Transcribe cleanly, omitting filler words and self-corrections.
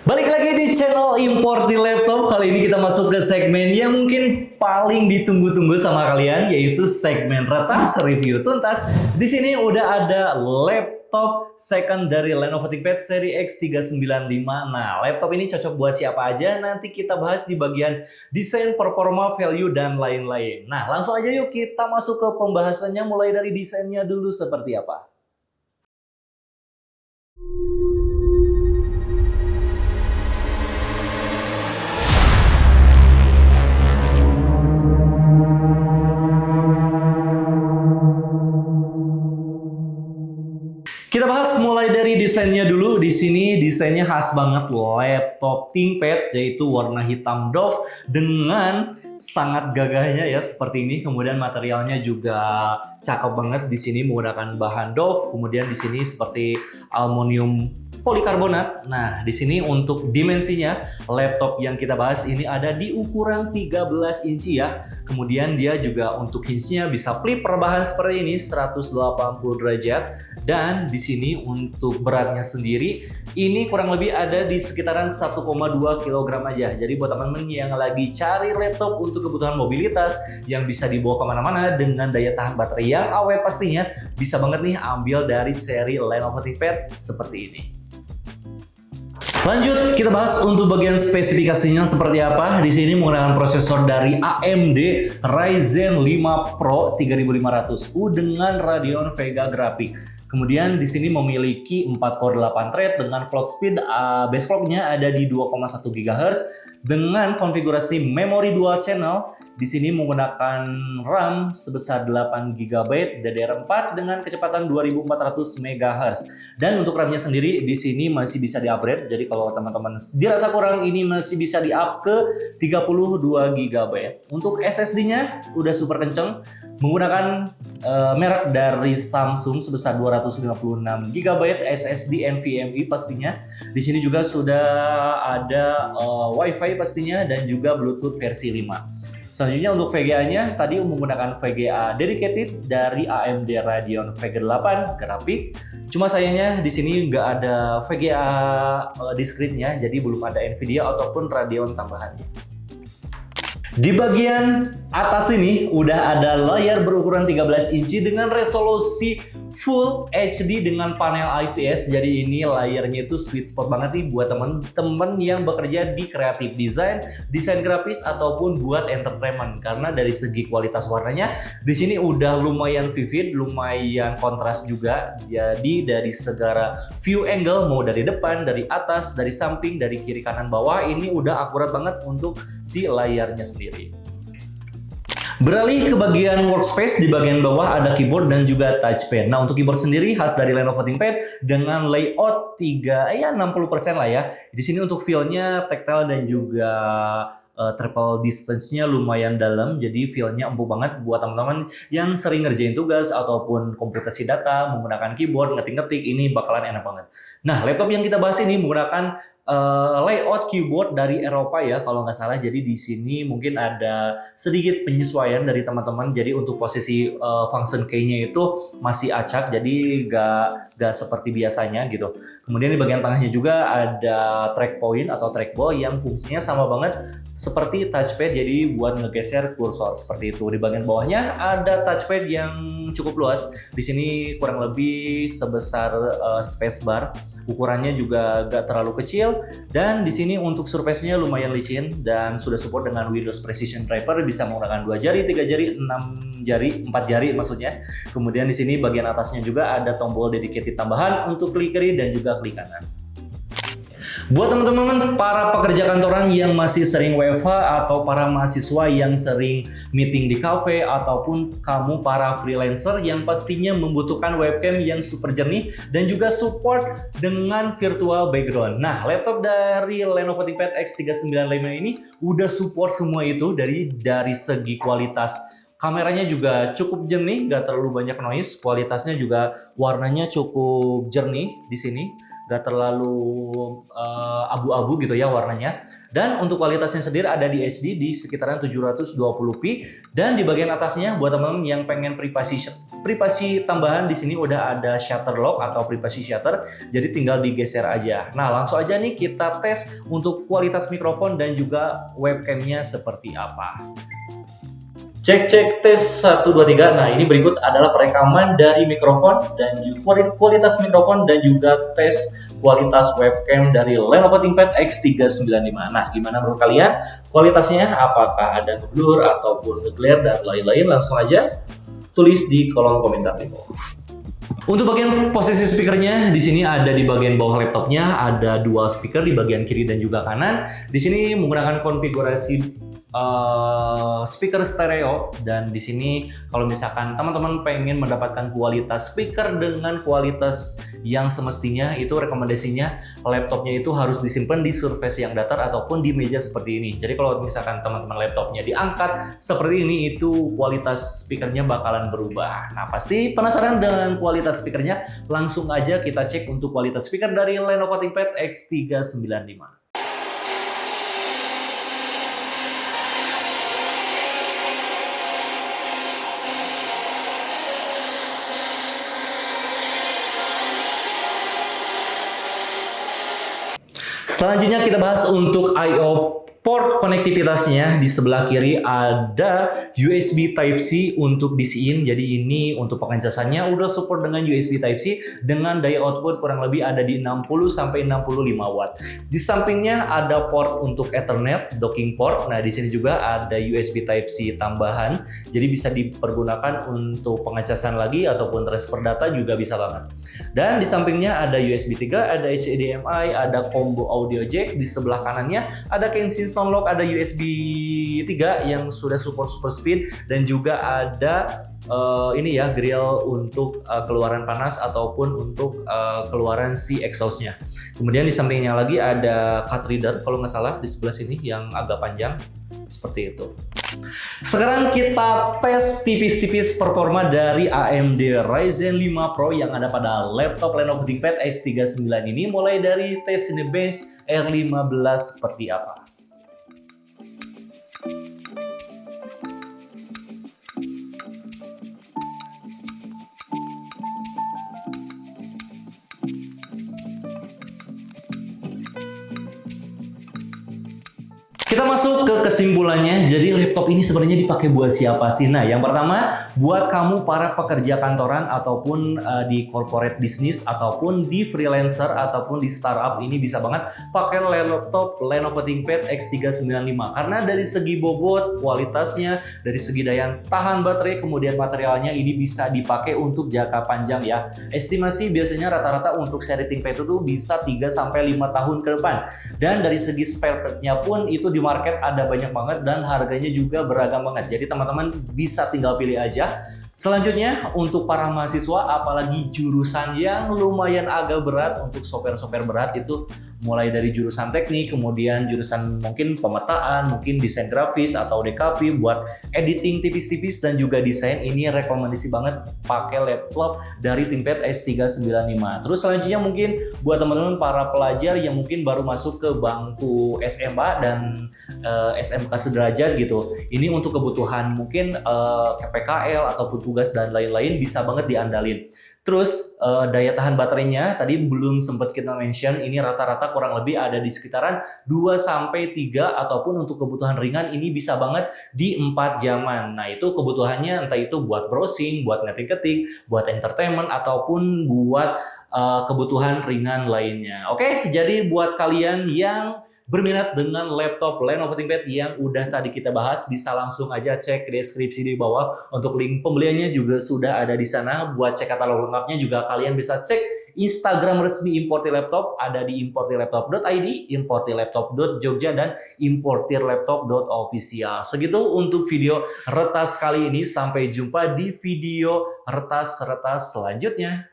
Balik lagi di channel Import di Laptop. Kali ini kita masuk ke segmen yang mungkin paling ditunggu-tunggu sama kalian, yaitu segmen retas review tuntas. Di sini udah ada laptop second dari Lenovo ThinkPad seri X395. Nah, laptop ini cocok buat siapa aja? Nanti kita bahas di bagian desain, performa, value, dan lain-lain. Nah, langsung aja yuk kita masuk ke pembahasannya, mulai dari desainnya dulu seperti apa. Kita bahas mulai dari desainnya dulu. Di sini desainnya khas banget laptop ThinkPad, yaitu warna hitam doff dengan sangat gagahnya ya seperti ini. Kemudian materialnya juga cakep banget. Di sini menggunakan bahan doff. Kemudian di sini seperti aluminium polikarbonat. Nah, di sini untuk dimensinya laptop yang kita bahas ini ada di ukuran 13 inci ya. Kemudian dia juga untuk hinge-nya bisa flip rebahan seperti ini 180 derajat. Dan di sini untuk beratnya sendiri ini kurang lebih ada di sekitaran 1,2 kg aja. Jadi buat teman-teman yang lagi cari laptop untuk kebutuhan mobilitas yang bisa dibawa kemana-mana dengan daya tahan baterai yang awet pastinya, bisa banget nih ambil dari seri Lenovo ThinkPad seperti ini. Lanjut, kita bahas untuk bagian spesifikasinya seperti apa. Di sini menggunakan prosesor dari AMD Ryzen 5 Pro 3500U dengan Radeon Vega Graphic. Kemudian di sini memiliki 4 core 8 thread dengan clock speed base clock-nya ada di 2,1 GHz dengan konfigurasi memori dual channel. Di sini menggunakan RAM sebesar 8 GB DDR4 dengan kecepatan 2400 MHz. Dan untuk RAM-nya sendiri di sini masih bisa di-upgrade. Jadi kalau teman-teman dirasa kurang, ini masih bisa di-up ke 32 GB. Untuk SSD-nya udah super kenceng, menggunakan merek dari Samsung sebesar 256 GB SSD NVMe pastinya. Di sini juga sudah ada WiFi pastinya dan juga Bluetooth versi 5. Selanjutnya untuk VGA-nya tadi menggunakan VGA dedicated dari AMD Radeon Vega 8 grafik. Cuma sayangnya di sini nggak ada VGA discrete-nya, jadi belum ada Nvidia ataupun Radeon tambahannya. Di bagian atas ini udah ada layar berukuran 13 inci dengan resolusi Full HD dengan panel IPS. Jadi ini layarnya itu sweet spot banget nih buat temen-temen yang bekerja di kreatif desain, desain grafis ataupun buat entertainment. Karena dari segi kualitas warnanya di sini udah lumayan vivid, lumayan kontras juga. Jadi dari segala view angle, mau dari depan, dari atas, dari samping, dari kiri kanan bawah, ini udah akurat banget untuk si layarnya sendiri. Beralih ke bagian workspace, di bagian bawah ada keyboard dan juga touchpad. Nah, untuk keyboard sendiri khas dari Lenovo ThinkPad dengan layout 60% lah ya. Di sini untuk feel-nya tactile dan juga triple distance-nya lumayan dalam, jadi feel-nya empuk banget buat teman-teman yang sering ngerjain tugas ataupun komputasi data menggunakan keyboard, ngetik-ngetik, ini bakalan enak banget. Nah, laptop yang kita bahas ini menggunakan layout keyboard dari Eropa ya kalau nggak salah. Jadi di sini mungkin ada sedikit penyesuaian dari teman-teman. Jadi untuk posisi function key-nya itu masih acak, jadi nggak seperti biasanya gitu. Kemudian di bagian tengahnya juga ada track point atau trackball yang fungsinya sama banget seperti touchpad, jadi buat ngegeser kursor seperti itu. Di bagian bawahnya ada touchpad yang cukup luas. Di sini kurang lebih sebesar spacebar. Ukurannya juga gak terlalu kecil, dan di sini untuk surface-nya lumayan licin dan sudah support dengan Windows Precision Driver, bisa menggunakan 2 jari, 3 jari, 6 jari, 4 jari maksudnya. Kemudian di sini bagian atasnya juga ada tombol dedicated tambahan untuk klik kiri dan juga klik kanan. Buat teman-teman para pekerja kantoran yang masih sering WFH atau para mahasiswa yang sering meeting di cafe ataupun kamu para freelancer yang pastinya membutuhkan webcam yang super jernih dan juga support dengan virtual background. Nah, laptop dari Lenovo ThinkPad X395 ini udah support semua itu dari segi kualitas. Kameranya juga cukup jernih, gak terlalu banyak noise. Kualitasnya juga warnanya cukup jernih di sini. Gak terlalu abu-abu gitu ya warnanya. Dan untuk kualitasnya sendiri ada di HD di sekitaran 720p, dan di bagian atasnya buat teman-teman yang pengen privasi tambahan di sini udah ada shutter lock atau privacy shutter, jadi tinggal digeser aja. Nah, langsung aja nih kita tes untuk kualitas mikrofon dan juga webcamnya seperti apa. Cek tes 1 2 3. Nah, ini berikut adalah perekaman dari mikrofon dan juga kualitas mikrofon dan juga tes kualitas webcam dari Lenovo ThinkPad X395. Nah, gimana menurut kalian kualitasnya? Apakah ada ngeblur ataupun ngeglare dan lain-lain? Langsung aja tulis di kolom komentar di bawah. Untuk bagian posisi speakernya, di sini ada di bagian bawah laptopnya, ada dual speaker di bagian kiri dan juga kanan. Di sini menggunakan konfigurasi speaker stereo, dan di sini kalau misalkan teman-teman pengen mendapatkan kualitas speaker dengan kualitas yang semestinya, itu rekomendasinya laptopnya itu harus disimpan di surface yang datar ataupun di meja seperti ini. Jadi kalau misalkan teman-teman laptopnya diangkat seperti ini, itu kualitas speakernya bakalan berubah. Nah, pasti penasaran dengan kualitas speakernya? Langsung aja kita cek untuk kualitas speaker dari Lenovo ThinkPad X395. Selanjutnya kita bahas untuk I/O port konektivitasnya. Di sebelah kiri ada USB Type-C untuk DC-in. Jadi ini untuk pengecasannya udah support dengan USB Type-C dengan daya output kurang lebih ada di 60-65 watt. Di sampingnya ada port untuk Ethernet, docking port. Nah, di sini juga ada USB Type-C tambahan. Jadi bisa dipergunakan untuk pengecasan lagi ataupun transfer data juga bisa banget. Dan di sampingnya ada USB 3, ada HDMI, ada combo audio jack. Di sebelah kanannya ada Kensington Lock, ada USB 3 yang sudah support super speed, dan juga ada ini ya grill untuk keluaran panas ataupun untuk keluaran si exhaustnya. Kemudian di sampingnya lagi ada card reader kalau nggak salah di sebelah sini yang agak panjang seperti itu. Sekarang kita tes tipis-tipis performa dari AMD Ryzen 5 Pro yang ada pada laptop Lenovo ThinkPad X39 ini, mulai dari tes Cinebench R15 seperti apa. Kita masuk ke kesimpulannya. Jadi laptop ini sebenarnya dipakai buat siapa sih? Nah, yang pertama buat kamu para pekerja kantoran ataupun di corporate business ataupun di freelancer ataupun di startup, ini bisa banget pakai laptop Lenovo ThinkPad X395 karena dari segi bobot, kualitasnya, dari segi daya tahan baterai, kemudian materialnya ini bisa dipakai untuk jangka panjang ya. Estimasi biasanya rata-rata untuk seri ThinkPad itu bisa 3-5 tahun ke depan. Dan dari segi spare part-nya pun itu di market ada banyak banget dan harganya juga beragam banget. Jadi teman-teman bisa tinggal pilih aja. Selanjutnya untuk para mahasiswa apalagi jurusan yang lumayan agak berat, untuk software berat itu mulai dari jurusan teknik, kemudian jurusan mungkin pemetaan, mungkin desain grafis atau DKP buat editing tipis-tipis dan juga desain, ini rekomendasi banget pakai laptop dari ThinkPad X395. Terus selanjutnya mungkin buat teman-teman para pelajar yang mungkin baru masuk ke bangku SMA dan SMK sederajat gitu. Ini untuk kebutuhan mungkin PKL ataupun tugas dan lain-lain bisa banget diandalin. Terus daya tahan baterainya tadi belum sempat kita mention, ini rata-rata kurang lebih ada di sekitaran 2-3 ataupun untuk kebutuhan ringan ini bisa banget di 4 jaman. Nah, itu kebutuhannya entah itu buat browsing, buat ngetik-ketik, buat entertainment ataupun buat kebutuhan ringan lainnya. Oke, jadi buat kalian yang berminat dengan laptop Lenovo ThinkPad yang udah tadi kita bahas, bisa langsung aja cek deskripsi di bawah. Untuk link pembeliannya juga sudah ada di sana. Buat cek katalog lengkapnya juga kalian bisa cek Instagram resmi Importir Laptop, ada di importirlaptop.id, importirlaptop.jogja, dan importirlaptop.official. Segitu untuk video retas kali ini. Sampai jumpa di video retas-retas selanjutnya.